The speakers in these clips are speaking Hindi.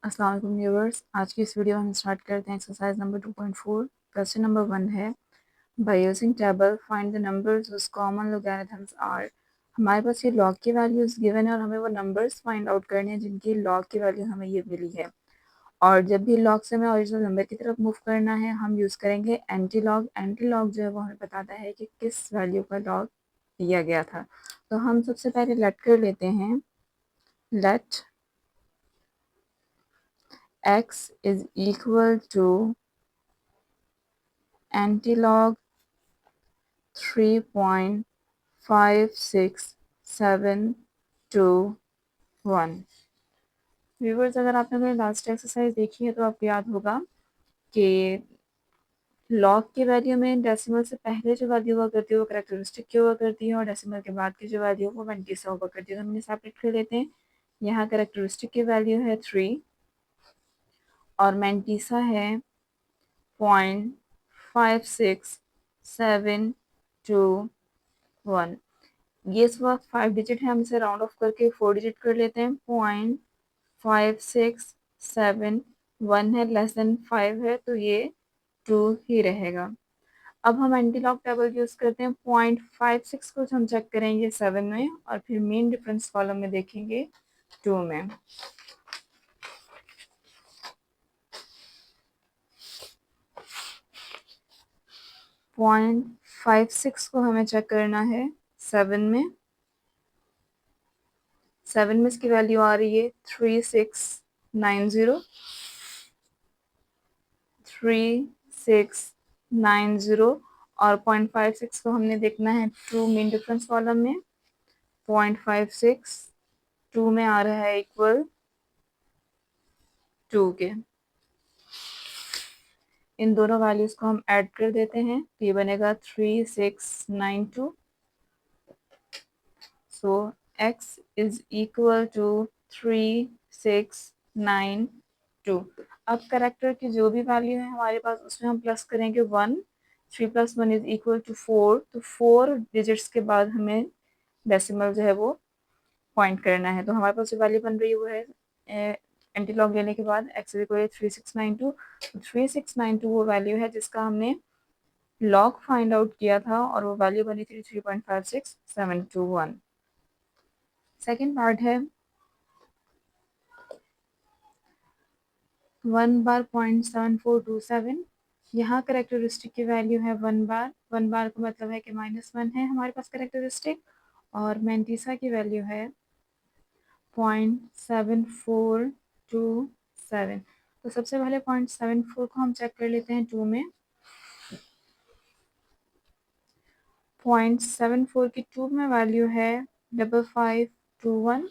अस्सलाम वालेकुम व्यूअर्स। आज की इस वीडियो में हम स्टार्ट करते हैं एक्सरसाइज नंबर 2.4। क्वेश्चन नंबर 1 है, by using table find the numbers whose common logarithms are. हमारे पास ये लॉग की वैल्यूज गिवन है और हमें वो नंबर्स फाइंड आउट करने हैं जिनकी लॉग की वैल्यू हमें ये मिली है। और जब भी लॉग से हमें ओरिजिनल नंबर की तरफ मूव करना है हम यूज़ करेंगे एंटी लॉग। एंटी लॉग जो है वो हमें बताता है कि किस वैल्यू का लॉग लिया गया था। तो हम सबसे पहले लेट कर लेते हैं, let x is equal to antilog 3.5671। Viewers, अगर आपने कोई लास्ट एक्सरसाइज देखी है तो आपको याद होगा कि लॉग की वैल्यू में डेसिमल से पहले जो वैल्यू हुआ करती है वो कैरेक्टरिस्टिक की हुआ करती है और डेसिमल के बाद की जो वैल्यू वो मेंटिसा हुआ करती है। तो हम इन्हें सेपरेट कर लेते हैं। यहाँ कैरेक्टरिस्टिक की वैल्यू है 3 और मेंटिसा है 0.5671। ये इस वक्त 5 डिजिट है, हम इसे राउंड ऑफ करके 4 डिजिट कर लेते हैं। 0.5671 है, लेस देन 5 है तो ये 2 ही रहेगा। अब हम एंटी लॉग टेबल यूज करते हैं। 0.56 को हम चेक करेंगे 7 में और फिर मेन डिफरेंस कॉलम में देखेंगे 2 में। 0.56 को हमें चेक करना है 7 में। 7 में इसकी वैल्यू आ रही है 3690। 3690 और 0.56 को हमने देखना है 2 मेन डिफरेंस कॉलम में। 0.56 2 में आ रहा है इक्वल 2 के। इन दोनों वैल्यूज को हम ऐड कर देते हैं तो ये बनेगा 3692। सो x इज इक्वल टू 3692। अब करेक्टर की जो भी वैल्यू है हमारे पास उसमें हम प्लस करेंगे 1। 3 + 1 इज इक्वल टू 4। तो 4 डिजिट्स के बाद हमें डेसिमल जो है वो पॉइंट करना है। तो हमारे पास जो वैल्यू बन रही है वो है एंटी लॉग लेने के बाद x इज इक्वल 3692। 3692 वो वैल्यू है जिसका हमने लॉग फाइंड आउट किया था और वो वैल्यू बनी थी 3.56721। सेकेंड पार्ट है 1 बार 0.7427। यहाँ करेक्टरिस्टिक की वैल्यू है 1 बार। 1 बार का मतलब है कि -1 है हमारे पास करेक्टरिस्टिक। और मेंटिसा की वैल्यू है 0.7427। तो सबसे पहले 0.74 को हम चेक कर लेते हैं 2 में। 0.74 की 2 में वैल्यू है 5521।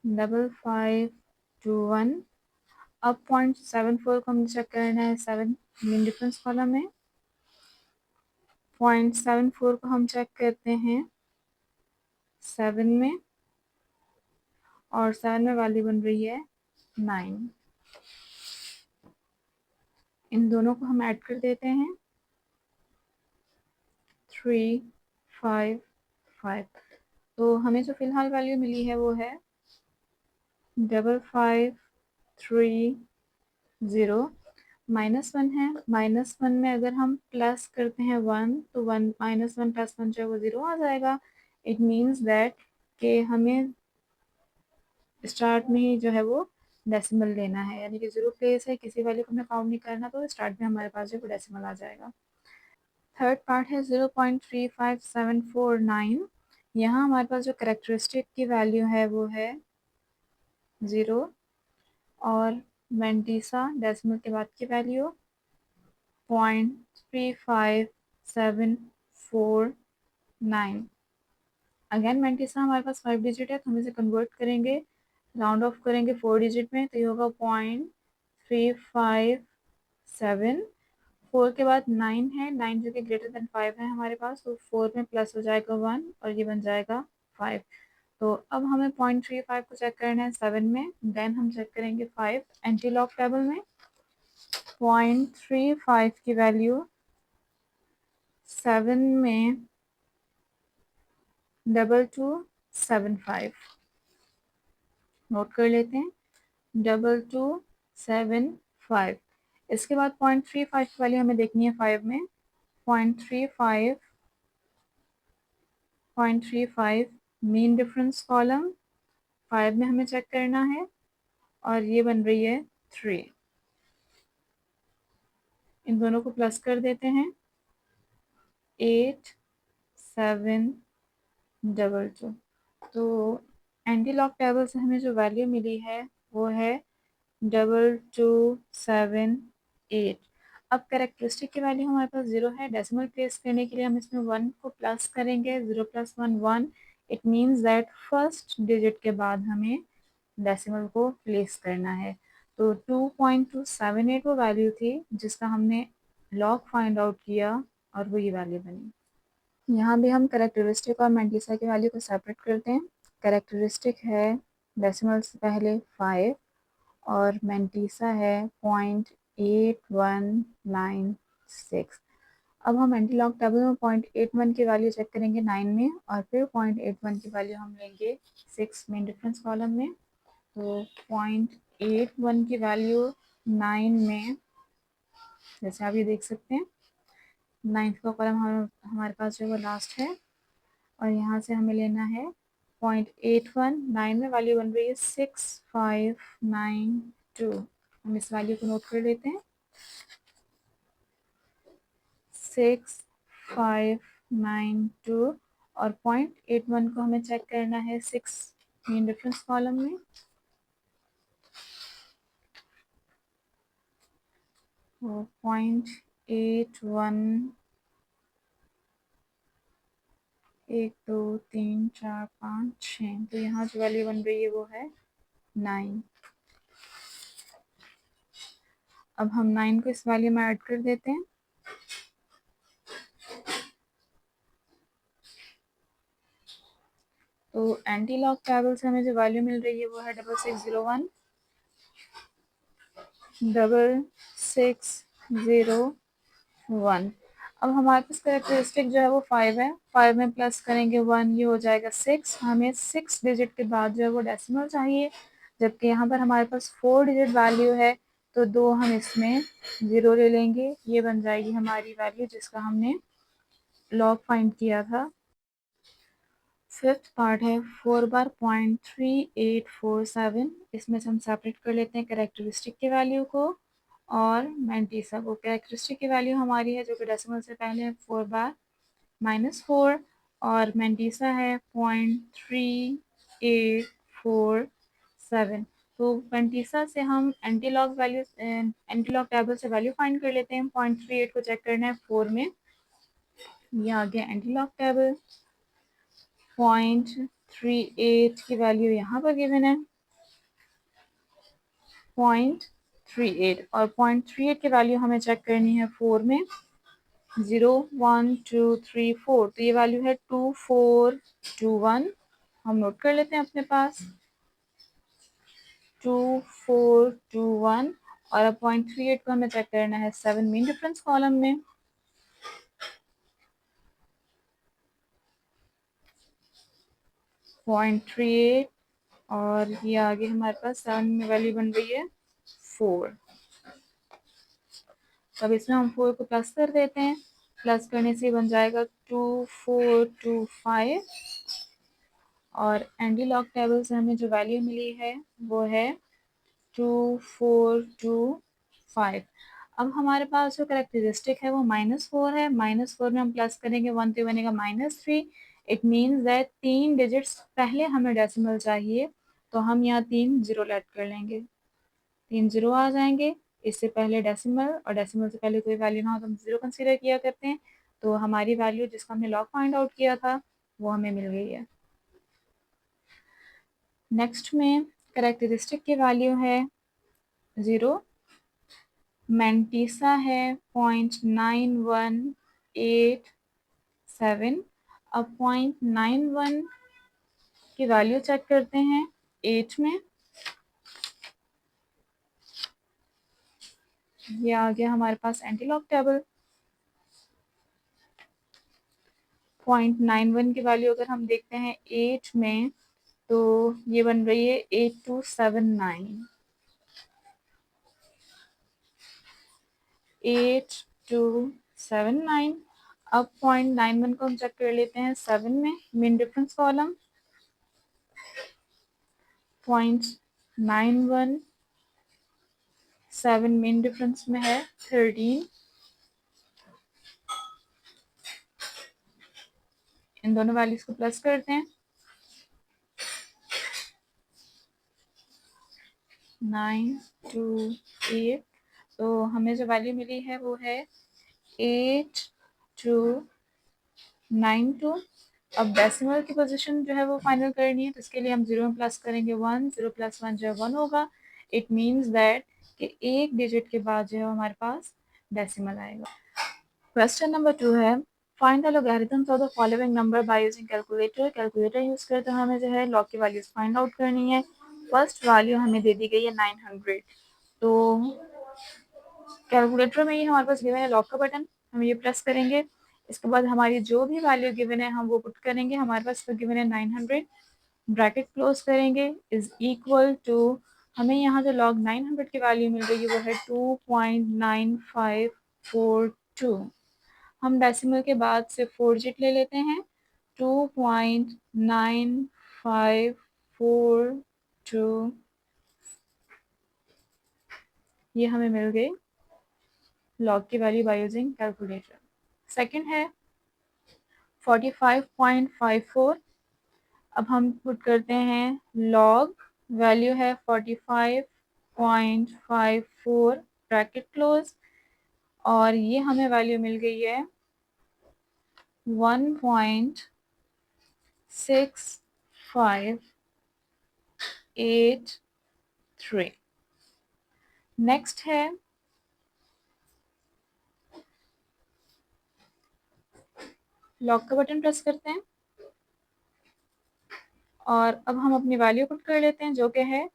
5521। अब 0.74 को हम चेक करना है 7 मेन डिफरेंस कॉलम में। 0.74 को हम चेक करते हैं 7 में और 7 में वैल्यू बन रही है 9। इन दोनों को हम ऐड कर देते हैं 355। तो हमें जो फिलहाल वैल्यू मिली है वो है 5530। -1 है। -1 में अगर हम प्लस करते हैं 1 तो 1 -1 + 1 जो है वो 0 आ जाएगा। इट मीन्स दैट कि हमें स्टार्ट में ही जो है वो डेसिमल लेना है, यानी कि 0 प्लेस है, किसी वैल्यू को हमें काउंट नहीं करना, तो स्टार्ट में हमारे पास जो है डेसिमल आ जाएगा। थर्ड पार्ट है 0.35749। यहाँ हमारे पास जो करेक्टरिस्टिक की वैल्यू है वो है 0 और मेंटिसा डेसिमल के बाद की वैल्यू 0.35749। अगेन मेंटिसा हमारे पास 5 डिजिट है तो हम इसे कन्वर्ट करेंगे, राउंड ऑफ करेंगे 4 डिजिट में तो ये होगा 0.357। 4 के बाद 9 है, 9 जो कि ग्रेटर देन 5 है हमारे पास, तो 4 में प्लस हो जाएगा 1 और ये बन जाएगा 5। तो अब हमें 0.35 को चेक करना है 7 में, देन हम चेक करेंगे 5 एंटी लॉग टेबल में। 0.35 की वैल्यू 7 में 2275। नोट कर लेते हैं 2275। इसके बाद 0.35 की वैल्यू हमें देखनी है 5 में। 0.35 मीन डिफरेंस कॉलम 5 में हमें चेक करना है और ये बन रही है 3। इन दोनों को प्लस कर देते हैं 8722। तो एंटी लॉग टेबल से हमें जो वैल्यू मिली है वो है 2278। अब कैरेक्टरिस्टिक की वैल्यू हमारे पास 0 है। डेसिमल प्लेस करने के लिए हम इसमें 1 को प्लस करेंगे। 0 + 1 1। It means that first digit के बाद हमें डेसिमल को प्लेस करना है। तो 2.278 वो वैल्यू थी जिसका हमने लॉग फाइंड आउट किया और वो ये वैल्यू बनी। यहाँ भी हम कैरेक्टरिस्टिक और मेंटिसा की वैल्यू को सेपरेट करते हैं। कैरेक्टरिस्टिक है डेसिमल से पहले 5 और मेंटिसा है 0.8196। अब हम एंटीलॉग टेबल में 0.81 की वैल्यू चेक करेंगे 9 में और फिर 0.81 की वैल्यू हम लेंगे 6 मेन डिफरेंस कॉलम में। तो 0.81 की वैल्यू 9 में, जैसे आप ये देख सकते हैं 9th का कॉलम हमारे पास जो वो लास्ट है और यहाँ से हमें लेना है 0.81। 9 में वैल्यू बन रही है 6592। हम इस वैल्यू को नोट कर लेते हैं 6592 और 0.81 को हमें चेक करना है 6 मेन डिफरेंस कॉलम में। तो 0.81 1 2 3 4 5 6, तो यहाँ जो वैल्यू बन रही है वो है 9। अब हम 9 को इस वैल्यू में ऐड कर देते हैं। तो एंटी लॉग टेबल से हमें जो वैल्यू मिल रही है वो है 6601 6601। अब हमारे पास कैरेक्टरिस्टिक जो है वो 5 है। 5 में प्लस करेंगे 1, ये हो जाएगा 6। हमें 6 डिजिट के बाद जो है वो डेसिमल चाहिए, जबकि यहाँ पर हमारे पास 4 डिजिट वैल्यू है तो 2 हम इसमें 0 ले लेंगे। ये बन जाएगी हमारी वैल्यू जिसका हमने लॉग फाइंड किया था। फिफ्थ पार्ट है 4 बार 0.3847। इसमें से हम सेपरेट कर लेते हैं कैरेक्टरिस्टिक की वैल्यू को और मेंटिसा को। कैरेक्टरिस्टिक की वैल्यू हमारी है जो कि डेसिमल से पहले है 4 बार -4 और मेंटिसा है 0.3847। तो मेंटिसा से हम एंटीलॉग टेबल से वैल्यू फाइंड कर लेते हैं। 0.38 को चेक करना है 4 में। ये आ गया एंटीलॉग टेबल। 0.38 की वैल्यू यहाँ पर गिवन है 0.38 और 0.38 की वैल्यू हमें चेक करनी है 4 में। 0 1 2 3 4, तो ये वैल्यू है 2421। हम नोट कर लेते हैं अपने पास 2421 और अब 0.38 को हमें चेक करना है 7 मेन डिफरेंस कॉलम में। पॉइंट 38 और ये आगे हमारे पास 7 में वैल्यू बन रही है 4। अब इसमें हम 4 को प्लस कर देते हैं। प्लस करने से बन जाएगा 2425 और एंटीलॉग टेबल से हमें जो वैल्यू मिली है वो है 2425। अब हमारे पास जो कैरेक्टरिस्टिक है वो -4 है। -4 में हम प्लस करेंगे 1 तो बनेगा -3। इट मीन्स दैट 3 डिजिट्स पहले हमें डेसिमल चाहिए, तो हम यहाँ 3 0 ऐड कर लेंगे। 3 0 आ जाएंगे। इससे पहले डेसिमल और डेसिमल से पहले कोई वैल्यू ना हो तो हम 0 कंसीडर किया करते हैं। तो हमारी वैल्यू जिसका हमने लॉग फाइंड आउट किया था वो हमें मिल गई है। नेक्स्ट में कैरेक्टरिस्टिक की वैल्यू है 0, मेंटिसा है 0.9187। अब 0.91 की वैल्यू चेक करते हैं 8 में। ये आ गया हमारे पास एंटीलॉग टेबल। 0.91 की वैल्यू अगर हम देखते हैं 8 में तो ये बन रही है 8279। 8279। अब 0.91 को हम चेक कर लेते हैं 7 में, mean difference column 0.91 7 mean difference में है 13। इन दोनों वैल्यूज को प्लस करते हैं 928। तो हमें जो वैल्यू मिली है वो है 8292। अब डेसिमल की पोजीशन जो है वो फाइनल करनी है, तो इसके लिए हम 0 में प्लस करेंगे 1। 0 प्लस 1 जो है 1 होगा। इट मीन्स दैट कि एक डिजिट के बाद जो है हमारे पास डेसिमल आएगा। क्वेश्चन नंबर 2 है find the logarithms of the following number by using calculator. Calculator use करते हुए हमें जो है लॉग की वैल्यूज फाइंड आउट करनी है। फर्स्ट वैल्यू हमें दे दी गई है 900। तो कैलकुलेटर में ही हमारे पास गिवन है लॉग का बटन, हम ये प्रेस करेंगे। इसके बाद हमारी जो भी वैल्यू गिवन है हम वो पुट करेंगे। हमारे पास तो गिवन है 900, ब्रैकेट क्लोज करेंगे इज इक्वल टू, हमें यहाँ जो लॉग 900 की वैल्यू मिल रही है वो है 2.9542। हम डेसिमल के बाद से 4 डिजिट ले लेते हैं। 2.9542 ये हमें मिल गई लॉग की value by using calculator. Second है 45.54। अब हम पुट करते हैं लॉग, वैल्यू है 45.54 ब्रैकेट क्लोज, और ये हमें वैल्यू मिल गई है 1.6583। नेक्स्ट है लॉग का बटन प्रेस करते हैं और अब हम अपनी वैल्यू पुट कर लेते हैं जो कि है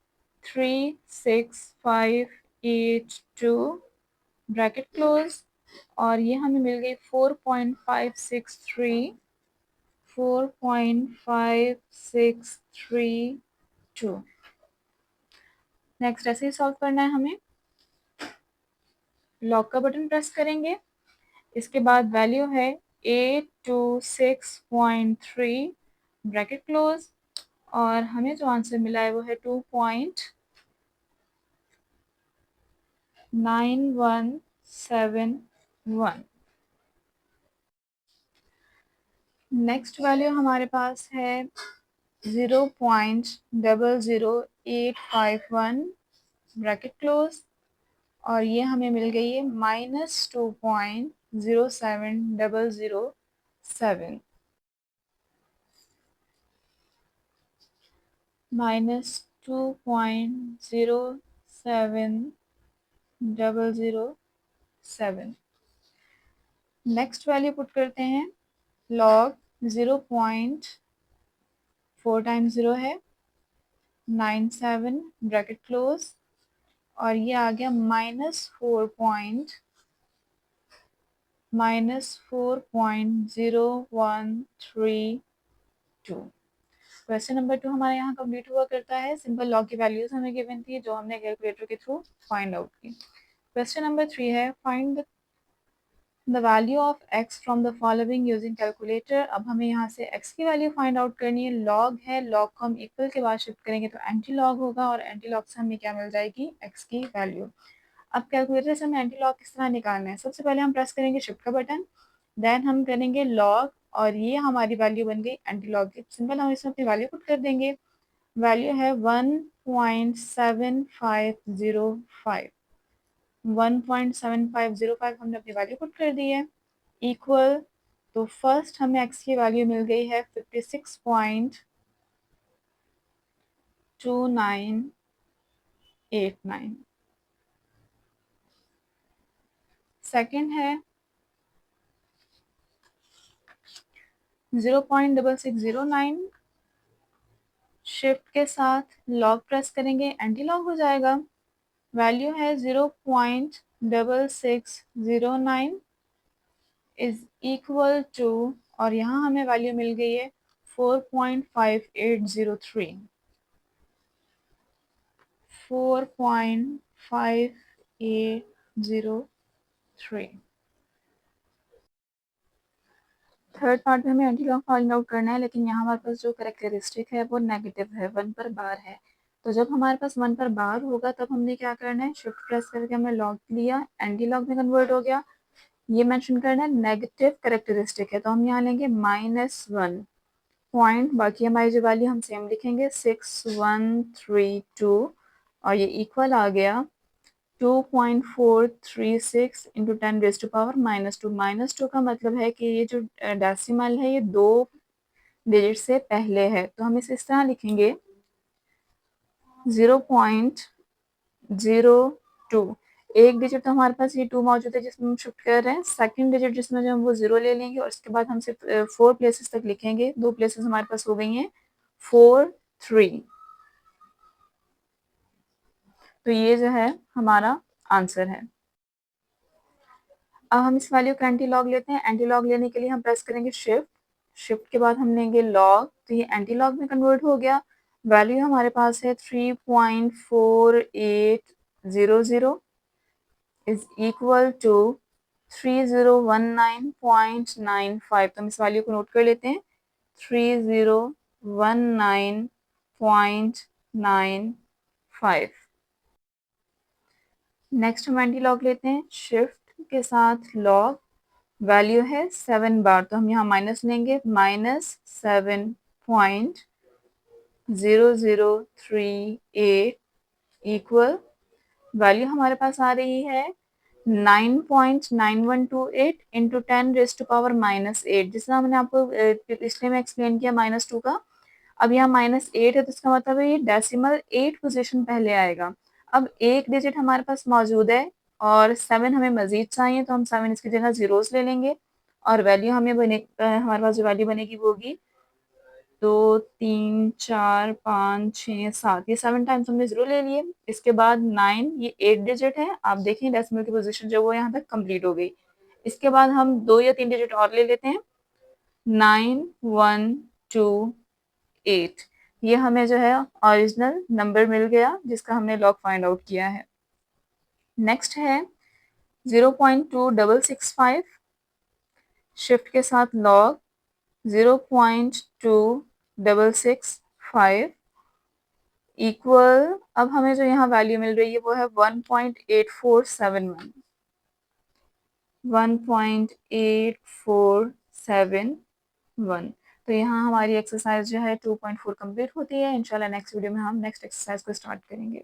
36582 ब्रैकेट क्लोज, और ये हमें मिल गई 4.563 4.5632। नेक्स्ट ऐसे ही सॉल्व करना है हमें। लॉग का बटन प्रेस करेंगे, इसके बाद वैल्यू है 826.3 ब्रैकेट क्लोज, और हमें जो आंसर मिला है वो है 2.9171। नेक्स्ट वैल्यू हमारे पास है 0.00851 ब्रैकेट क्लोज, और ये हमें मिल गई है -2.07007। -2.07007। नेक्स्ट वैल्यू पुट करते हैं लॉग 0.4 टाइम्स 0 है 97 ब्रैकेट क्लोज, और ये आ गया -4.0132। क्वेश्चन नंबर 2 हमारे यहाँ कंप्लीट हुआ करता है। सिंपल लॉग की वैल्यूज हमें गिवन थी जो हमने कैलकुलेटर के थ्रू फाइंड आउट की। क्वेश्चन नंबर 3 है find the value of x from the following using calculator. अब हमें यहाँ से x की वैल्यू फाइंड आउट करनी है। लॉग है, लॉग को हम इक्वल के बाद शिफ्ट करेंगे तो एंटी लॉग होगा, और एंटी लॉग से हमें क्या मिल जाएगी, x की वैल्यू। अब कैलकुलेटर से हमें एंटी लॉग किस तरह निकालना है, सबसे पहले हम प्रेस करेंगे शिफ्ट का बटन, देन हम करेंगे लॉग, और ये हमारी वैल्यू बन गई एंटी लॉग की। सिंपल हम इसमें अपनी वैल्यू पुट कर देंगे। वैल्यू है 1.7505। 1.7505 हमने अपनी वैल्यू पुट कर दी है। इक्वल, तो फर्स्ट हमें x की वैल्यू मिल गई है 56.2989। सेकंड है 0.6609। शिफ्ट के साथ लॉग प्रेस करेंगे, एंटी लॉग हो जाएगा। वैल्यू है 0.6609 इज इक्वल टू, और यहाँ हमें वैल्यू मिल गई है 4.5803 4.5803। थर्ड पार्ट में हमें एंटीलॉग फाइंड आउट करना है, लेकिन यहाँ हमारे पास जो करेक्टरिस्टिक है वो नेगेटिव है, 1 पर बार है। तो जब हमारे पास 1 पर बार होगा तब हमने क्या करना है, शिफ्ट प्रेस करके हमने लॉग लिया, एंटीलॉग में कन्वर्ट हो गया। ये मेंशन करना है नेगेटिव करेक्टरिस्टिक है, तो हम यहाँ लेंगे -1 पॉइंट, बाकी हमारी जो वैल्यू हम सेम लिखेंगे 6132, और ये इक्वल आ गया 2.436 इंटू 10⁻⁻²। -2 का मतलब है कि ये जो डेसिमल है ये 2 डिजिट से पहले है, तो हम इसे इस तरह लिखेंगे 0.02। एक डिजिट तो हमारे पास ये 2 मौजूद है जिसमें हम शिफ्ट कर रहे हैं, सेकंड डिजिट जिसमें जो हम वो 0 ले लेंगे, और इसके बाद हम सिर्फ 4 प्लेसेस तक लिखेंगे। 2 प्लेसेस हमारे पास हो गई हैं 4 3। तो ये जो है हमारा आंसर है। अब हम इस वैल्यू का एंटीलॉग लेते हैं। एंटीलॉग लेने के लिए हम प्रेस करेंगे शिफ्ट, शिफ्ट के बाद हम लेंगे लॉग, तो ये एंटीलॉग में कन्वर्ट हो गया। वैल्यू हमारे पास है 3.4800 इज इक्वल टू 3019.95। तो हम इस वैल्यू को नोट कर लेते हैं, 3019.95। नेक्स्ट हम एंटीलॉग लेते हैं, शिफ्ट के साथ लॉग, वैल्यू है 7 बार, तो हम यहाँ माइनस लेंगे, -7.0038 इक्वल, वैल्यू हमारे पास आ रही है 9.9128 इंटू 10⁻⁻8, जिसमें हमने आपको पिछले में एक्सप्लेन किया -2 का। अब यहाँ -8 है, तो इसका मतलब है ये डेसिमल 8 पोजीशन पहले आएगा। अब एक डिजिट हमारे पास मौजूद है और 7 हमें मजीद चाहिए, तो हम 7 इसकी जगह जीरोस ले लेंगे, और वैल्यू हमें हमारे पास जो वैल्यू बनेगी वो होगी 2 3 4 5 6 7, ये 7 टाइम्स हमने जीरो ले लिए। इसके बाद 9, ये 8 डिजिट है, आप देखें डेसिमल की पोजीशन जो वो यहाँ तक कंप्लीट हो गई। इसके बाद हम 2 या 3 डिजिट और ले लेते हैं, 9128, ये हमें जो है ओरिजिनल नंबर मिल गया जिसका हमने लॉग फाइंड आउट किया है। नेक्स्ट है 0.2665, शिफ्ट के साथ लॉग 0.2665 इक्वल, अब हमें जो यहाँ वैल्यू मिल रही है वो है 1.8471, 1.8471। तो यहाँ हमारी एक्सरसाइज जो है 2.4 कंप्लीट होती है। इंशाल्लाह नेक्स्ट वीडियो में हम नेक्स्ट एक्सरसाइज को स्टार्ट करेंगे।